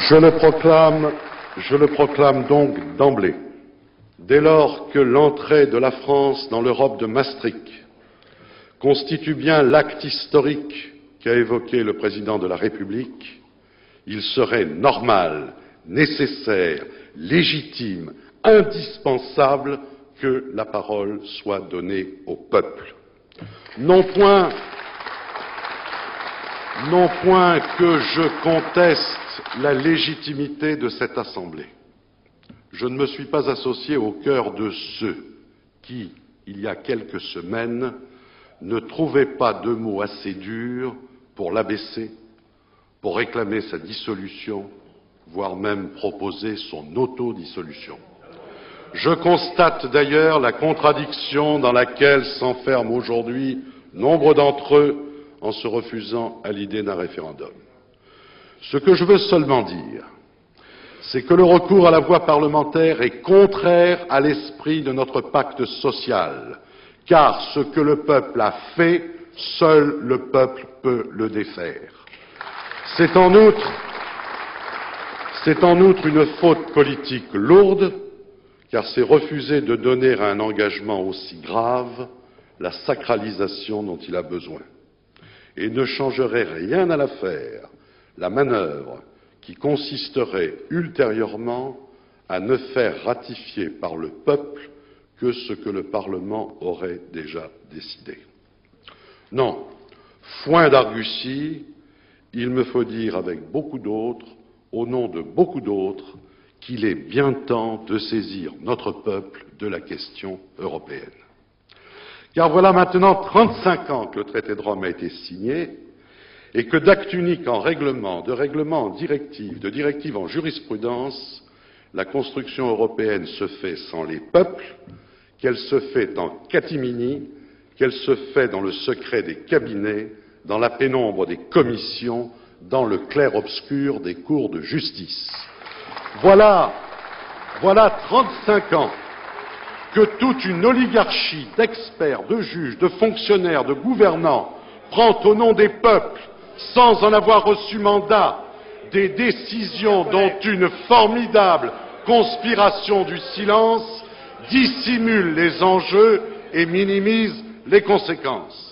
Je le proclame donc d'emblée, dès lors que l'entrée de la France dans l'Europe de Maastricht constitue bien l'acte historique qu'a évoqué le président de la République, il serait normal, nécessaire, légitime, indispensable que la parole soit donnée au peuple. Non point que je conteste la légitimité de cette Assemblée. Je ne me suis pas associé au cœur de ceux qui, il y a quelques semaines, ne trouvaient pas de mots assez durs pour l'abaisser, pour réclamer sa dissolution, voire même proposer son autodissolution. Je constate d'ailleurs la contradiction dans laquelle s'enferment aujourd'hui nombre d'entre eux en se refusant à l'idée d'un référendum. Ce que je veux seulement dire, c'est que le recours à la voie parlementaire est contraire à l'esprit de notre pacte social, car ce que le peuple a fait, seul le peuple peut le défaire. C'est en outre une faute politique lourde, car c'est refuser de donner à un engagement aussi grave la sacralisation dont il a besoin. Et ne changerait rien à l'affaire la manœuvre qui consisterait ultérieurement à ne faire ratifier par le peuple que ce que le Parlement aurait déjà décidé. Non, foin d'argussie, il me faut dire avec beaucoup d'autres, au nom de beaucoup d'autres, qu'il est bien temps de saisir notre peuple de la question européenne. Car voilà maintenant 35 ans que le traité de Rome a été signé et que d'acte unique en règlement, de règlement en directive, de directive en jurisprudence, la construction européenne se fait sans les peuples, qu'elle se fait en catimini, qu'elle se fait dans le secret des cabinets, dans la pénombre des commissions, dans le clair-obscur des cours de justice. Voilà 35 ans que toute une oligarchie d'experts, de juges, de fonctionnaires, de gouvernants prend au nom des peuples, sans en avoir reçu mandat, des décisions dont une formidable conspiration du silence dissimule les enjeux et minimise les conséquences.